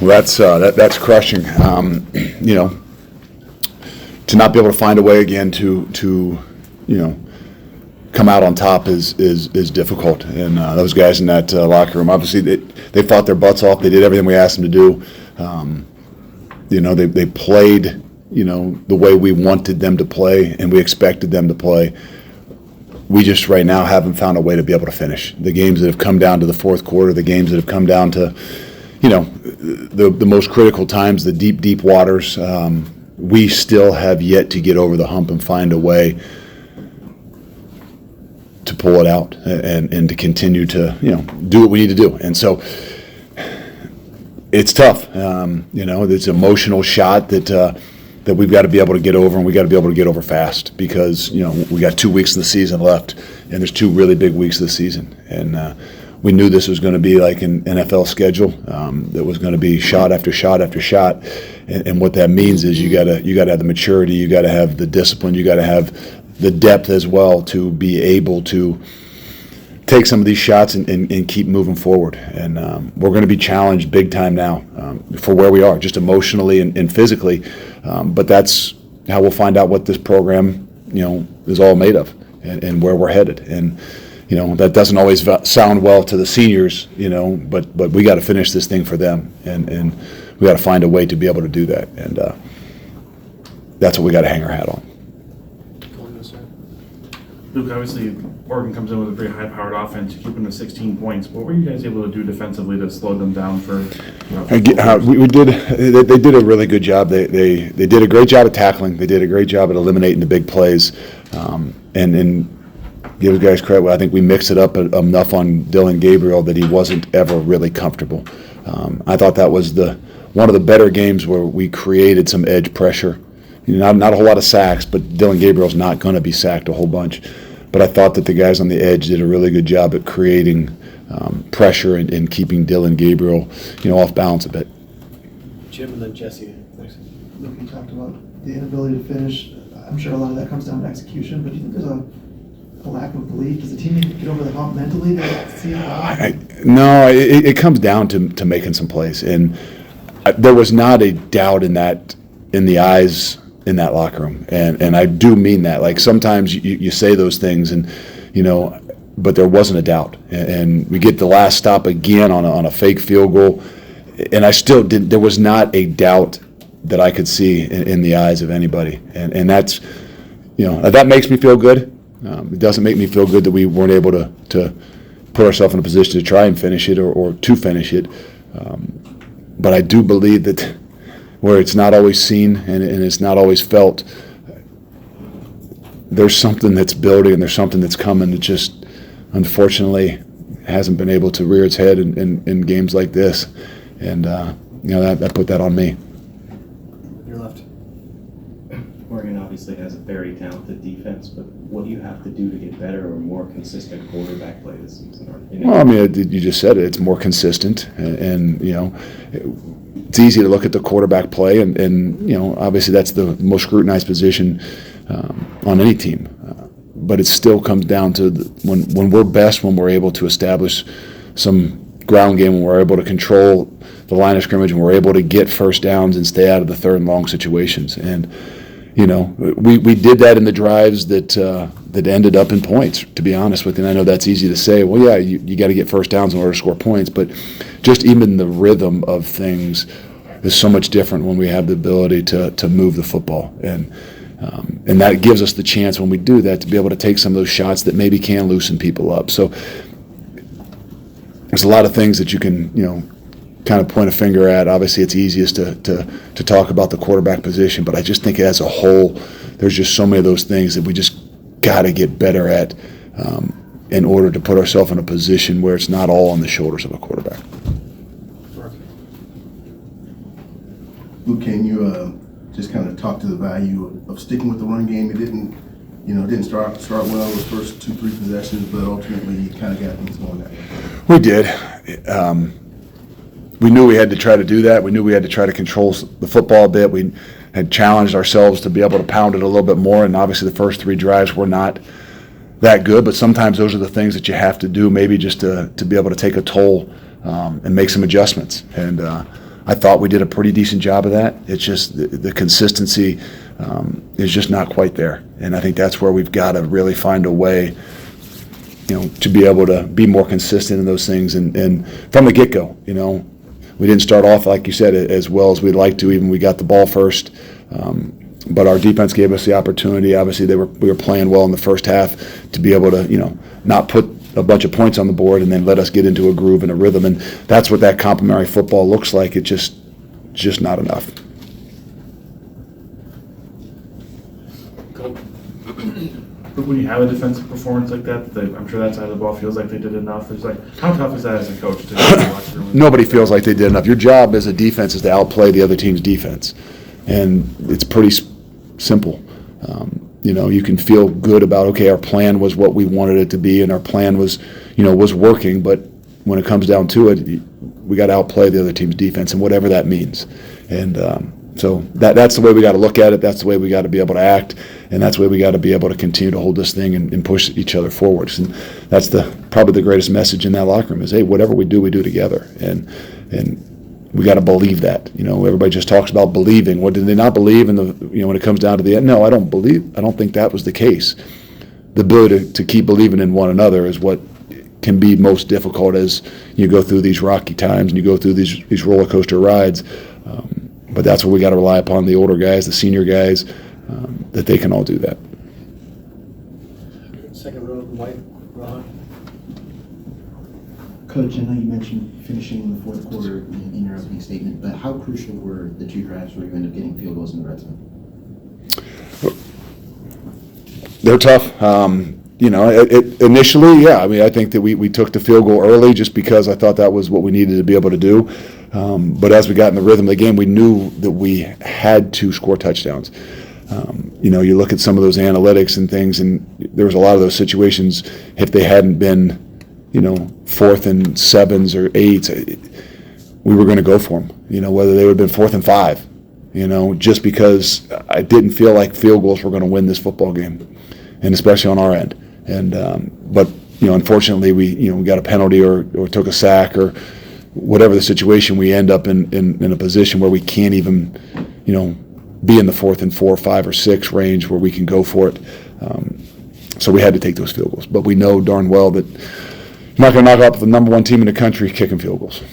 Well, that's crushing. You know, to not be able to find a way again to you know, come out on top is difficult. And those guys in that locker room, obviously, they fought their butts off. They did everything we asked them to do. You know, they played, you know, the way we wanted them to play and we expected them to play. We just right now haven't found a way to be able to finish. The games that have come down to the fourth quarter, the games that have come down to, you know, the most critical times, the deep waters, we still have yet to get over the hump and find a way to pull it out and to continue to, you know, do what we need to do. And so it's tough. You know, it's an emotional shot that we've got to be able to get over, and we got to be able to get over fast because, you know, we got 2 weeks of the season left, and there's 2 really big weeks of the season. And we knew this was going to be like an NFL schedule that was going to be shot after shot after shot. And what that means is you got to have the maturity, you got to have the discipline, you got to have the depth as well to be able to take some of these shots and keep moving forward. And we're going to be challenged big time now for where we are, just emotionally and physically. But that's how we'll find out what this program, you know, is all made of and where we're headed. And, you know, that doesn't always sound well to the seniors, you know, but we got to finish this thing for them. And we got to find a way to be able to do that. And that's what we got to hang our hat on. Luke, obviously, Oregon comes in with a very high-powered offense. You keep them to 16 points. What were you guys able to do defensively to slow them down for? We did. They did a really good job. They did a great job at tackling. They did a great job at eliminating the big plays, and give the guys credit. I think we mixed it up enough on Dylan Gabriel that he wasn't ever really comfortable. I thought that was one of the better games where we created some edge pressure. You know, not a whole lot of sacks, but Dylan Gabriel's not going to be sacked a whole bunch. But I thought that the guys on the edge did a really good job at creating pressure and keeping Dylan Gabriel, you know, off balance a bit. Jim and then Jesse. Thanks. Luke, you talked about the inability to finish. I'm sure a lot of that comes down to execution, but do you think there's a lack of belief? Does the team need to get over the hump mentally to see it? No, it comes down to making some plays. And there was not a doubt in the eyes in that locker room, and I do mean that. Like sometimes you say those things, and you know, but there wasn't a doubt. And we get the last stop again on a fake field goal, and I still didn't. There was not a doubt that I could see in the eyes of anybody, and that's, you know, that makes me feel good. It doesn't make me feel good that we weren't able to put ourselves in a position to try and finish it or to finish it, but I do believe that where it's not always seen and it's not always felt, there's something that's building and there's something that's coming that just unfortunately hasn't been able to rear its head in games like this. And you know, that put that on me. Your left. Oregon obviously has a very talented defense, but what do you have to do to get better or more consistent quarterback play this season? Well, I mean, you just said it. It's more consistent, and you know, it's easy to look at the quarterback play, and you know, obviously that's the most scrutinized position on any team. But it still comes down to when we're best, when we're able to establish some ground game, when we're able to control the line of scrimmage, and we're able to get first downs and stay out of the third and long situations. And you know, we did that in the drives that ended up in points, to be honest with you. And I know that's easy to say. Well, yeah, you got to get first downs in order to score points. But just even the rhythm of things is so much different when we have the ability to move the football. And that gives us the chance when we do that to be able to take some of those shots that maybe can loosen people up. So there's a lot of things that you can, you know, kind of point a finger at. Obviously, it's easiest to talk about the quarterback position, but I just think as a whole, there's just so many of those things that we just got to get better at in order to put ourselves in a position where it's not all on the shoulders of a quarterback. Luke, can you just kind of talk to the value of sticking with the run game? It didn't start well those first 2-3 possessions, but ultimately you kind of got things going that way. We did. We knew we had to try to do that. We knew we had to try to control the football a bit. We had challenged ourselves to be able to pound it a little bit more, and obviously the first 3 drives were not that good, but sometimes those are the things that you have to do maybe just to be able to take a toll and make some adjustments. And I thought we did a pretty decent job of that. It's just the consistency is just not quite there. And I think that's where we've got to really find a way, to be able to be more consistent in those things. And from the get-go, we didn't start off, like you said, as well as we'd like to, even we got the ball first. But our defense gave us the opportunity. Obviously, we were playing well in the first half to be able to, not put a bunch of points on the board and then let us get into a groove and a rhythm. And that's what that complementary football looks like. It's just not enough. But when you have a defensive performance like that, I'm sure that side of the ball feels like they did enough. It's like, how tough is that as a coach to go in the locker room? Nobody feels like they did enough. Your job as a defense is to outplay the other team's defense. And it's pretty simple. You can feel good about, okay, our plan was what we wanted it to be, and our plan was, was working. But when it comes down to it, we got to outplay the other team's defense, and whatever that means. And so that's the way we got to look at it. That's the way we got to be able to act, and that's the way we got to be able to continue to hold this thing and push each other forwards. And that's probably the greatest message in that locker room is, hey, whatever we do together. And we got to believe that. Everybody just talks about believing. What did they not believe in when it comes down to the end? No, I don't think that was the case. The ability to keep believing in one another is what can be most difficult as you go through these rocky times and you go through these roller coaster rides. But that's where we got to rely upon the older guys, the senior guys, that they can all do that. Second row, White, Ron. Coach, I know you mentioned finishing in the fourth quarter in your opening statement, but how crucial were the two drives where you ended up getting field goals in the red zone? They're tough. Initially, yeah. I think that we took the field goal early just because I thought that was what we needed to be able to do. But as we got in the rhythm of the game, we knew that we had to score touchdowns. You look at some of those analytics and things, and there was a lot of those situations, if they hadn't been, 4th and 7s or 8s, we were going to go for them, whether they would have been 4th and 5, just because I didn't feel like field goals were going to win this football game, and especially on our end. And but unfortunately, we got a penalty or took a sack or whatever the situation, we end up in a position where we can't even, be in the 4th and 4, 5, or 6 range where we can go for it. So we had to take those field goals. But we know darn well that you're not going to knock out the number 1 team in the country kicking field goals.